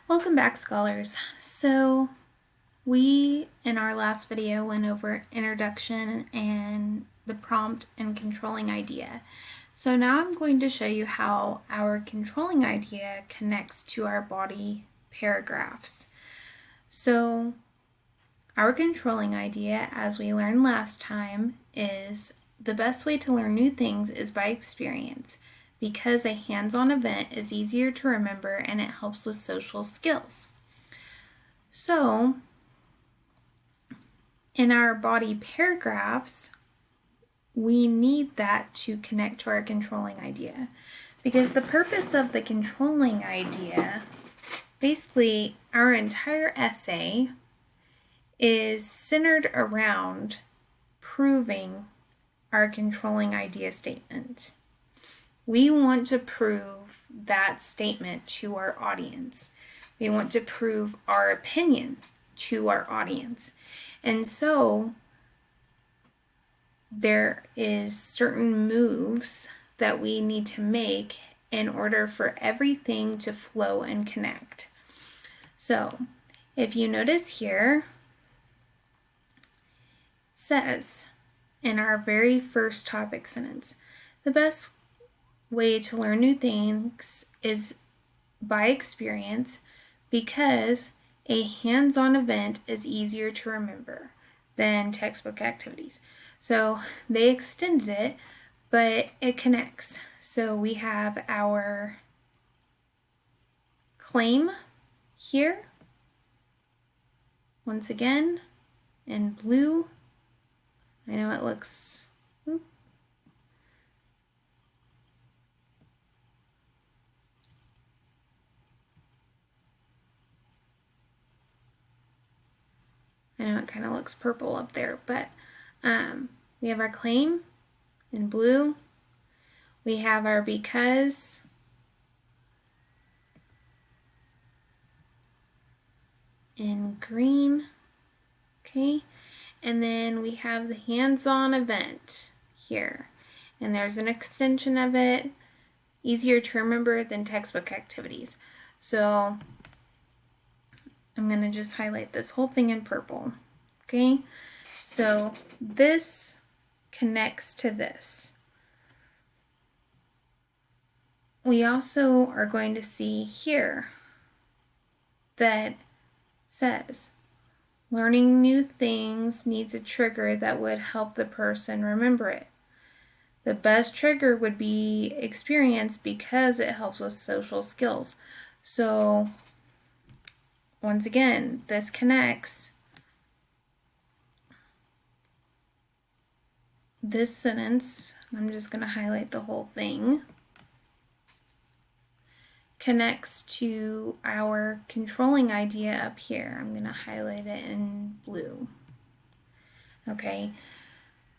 Welcome back, scholars. So we, in our last video, went over introduction and the prompt and controlling idea. So now I'm going to show you how our controlling idea connects to our body paragraphs. So our controlling idea, as we learned last time, is the best way to learn new things is by experience, because a hands-on event is easier to remember and it helps with social skills. So, in our body paragraphs, we need that to connect to our controlling idea, because the purpose of the controlling idea, basically our entire essay is centered around proving our controlling idea statement. We want to prove that statement to our audience. We want to prove our opinion to our audience. And so there is certain moves that we need to make in order for everything to flow and connect. So if you notice here, it says in our very first topic sentence, the best way to learn new things is by experience, because a hands-on event is easier to remember than textbook activities. So they extended it, but it connects. So we have our claim here, once again, in blue. I know it looks I know it kind of looks purple up there, but we have our claim in blue. We have our because in green, okay? And then we have the hands-on event here. And there's an extension of it, easier to remember than textbook activities. So I'm going to just highlight this whole thing in purple, okay? So this connects to this. We also are going to see here that says, learning new things needs a trigger that would help the person remember it. The best trigger would be experience, because it helps with social skills. So once again, this connects. This sentence, I'm just going to highlight the whole thing, connects to our controlling idea up here. I'm going to highlight it in blue. Okay,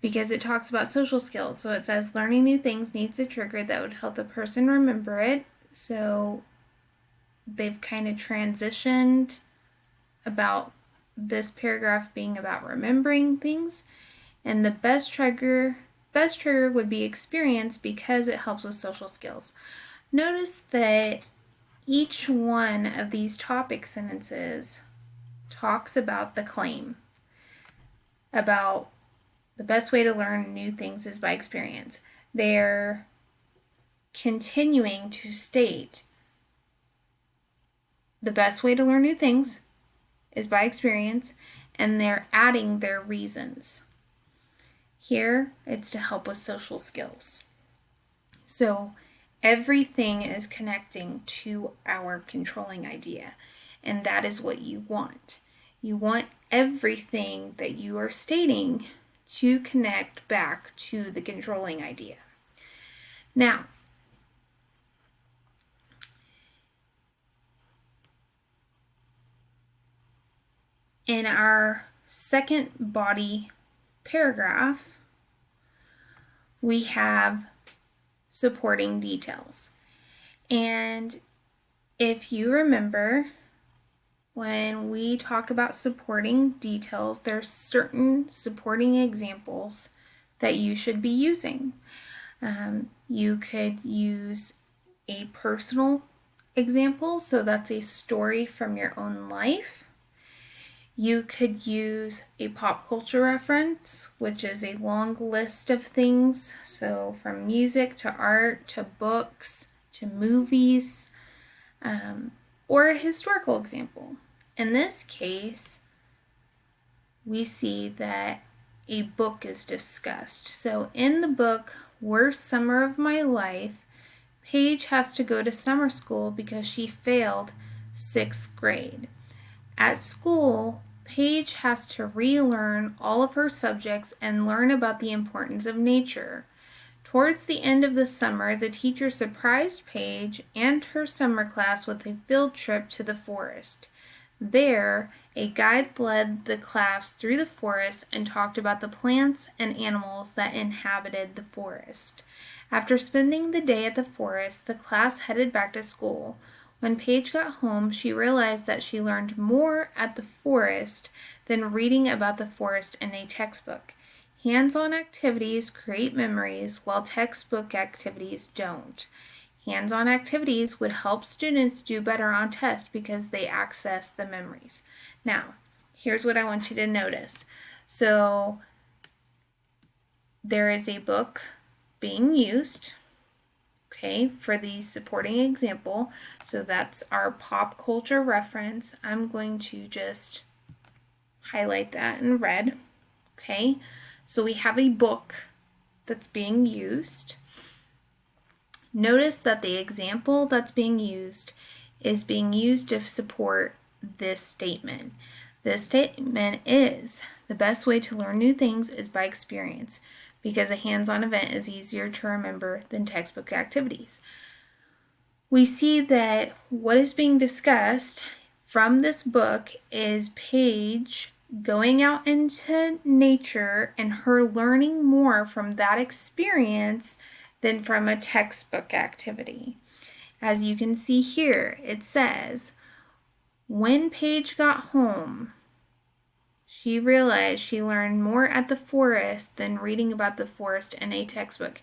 because it talks about social skills. So it says learning new things needs a trigger that would help the person remember it. So they've kind of transitioned about this paragraph being about remembering things. And the best trigger would be experience, because it helps with social skills. Notice that each one of these topic sentences talks about the claim, about the best way to learn new things is by experience. They're continuing to state the best way to learn new things is by experience, and they're adding their reasons. Here, it's to help with social skills. So everything is connecting to our controlling idea, and that is what you want. You want everything that you are stating to connect back to the controlling idea. Now, in our second body paragraph, we have supporting details. And if you remember, when we talk about supporting details, there's certain supporting examples that you should be using. You could use a personal example, so that's a story from your own life. You could use a pop culture reference, which is a long list of things, so from music to art to books to movies, or a historical example. In this case, we see that a book is discussed. So in the book, Worst Summer of My Life, Paige has to go to summer school because she failed 6th grade. At school, Paige has to relearn all of her subjects and learn about the importance of nature. Towards the end of the summer, the teacher surprised Paige and her summer class with a field trip to the forest. There, a guide led the class through the forest and talked about the plants and animals that inhabited the forest. After spending the day at the forest, the class headed back to school. When Paige got home, she realized that she learned more at the forest than reading about the forest in a textbook. Hands-on activities create memories, while textbook activities don't. Hands-on activities would help students do better on tests because they access the memories. Now, here's what I want you to notice. So, there is a book being used, okay, for the supporting example. So that's our pop culture reference. I'm going to just highlight that in red, okay? So we have a book that's being used. Notice that the example that's being used is being used to support this statement. This statement is, the best way to learn new things is by experience, because a hands-on event is easier to remember than textbook activities. We see that what is being discussed from this book is Paige going out into nature and her learning more from that experience than from a textbook activity. As you can see here, it says, when Paige got home, she realized she learned more at the forest than reading about the forest in a textbook.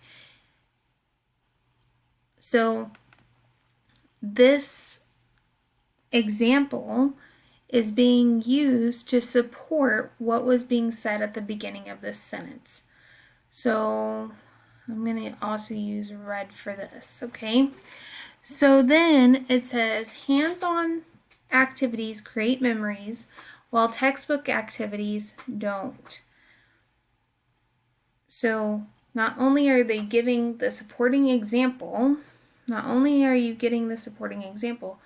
So this example is being used to support what was being said at the beginning of this sentence. So I'm going to also use red for this, okay? So then it says hands-on activities create memories, while textbook activities don't. So not only are they giving the supporting example, not only are you getting the supporting example,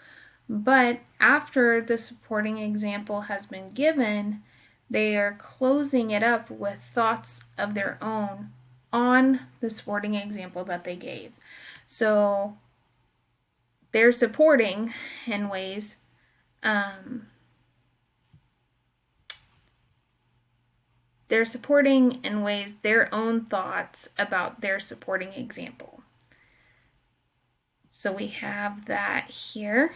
but after the supporting example has been given, they are closing it up with thoughts of their own on the supporting example that they gave. So they're supporting in ways their own thoughts about their supporting example. So we have that here.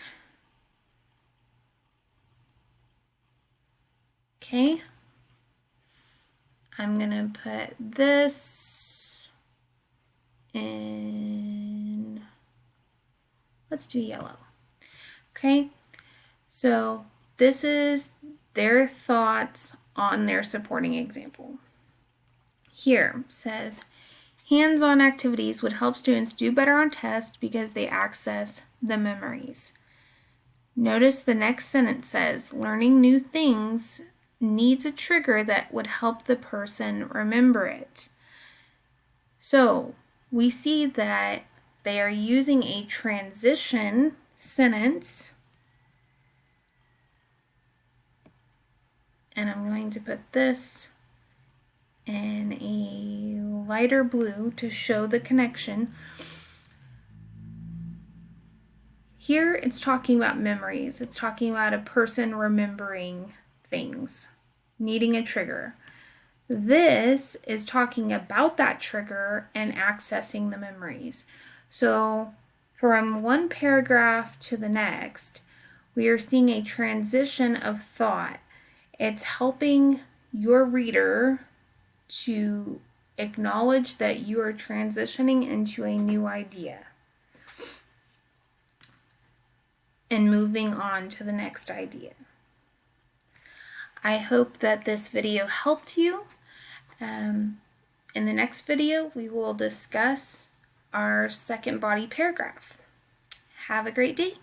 Okay. I'm going to put this in, let's do yellow. Okay. So this is their thoughts on their supporting example. Here says, hands-on activities would help students do better on tests because they access the memories. Notice the next sentence says, learning new things needs a trigger that would help the person remember it. So we see that they are using a transition sentence, and I'm going to put this in a lighter blue to show the connection. Here it's talking about memories. It's talking about a person remembering things, needing a trigger. This is talking about that trigger and accessing the memories. So from one paragraph to the next, we are seeing a transition of thought. It's helping your reader to acknowledge that you are transitioning into a new idea. and moving on to the next idea. I hope that this video helped you. In the next video, we will discuss our second body paragraph. Have a great day.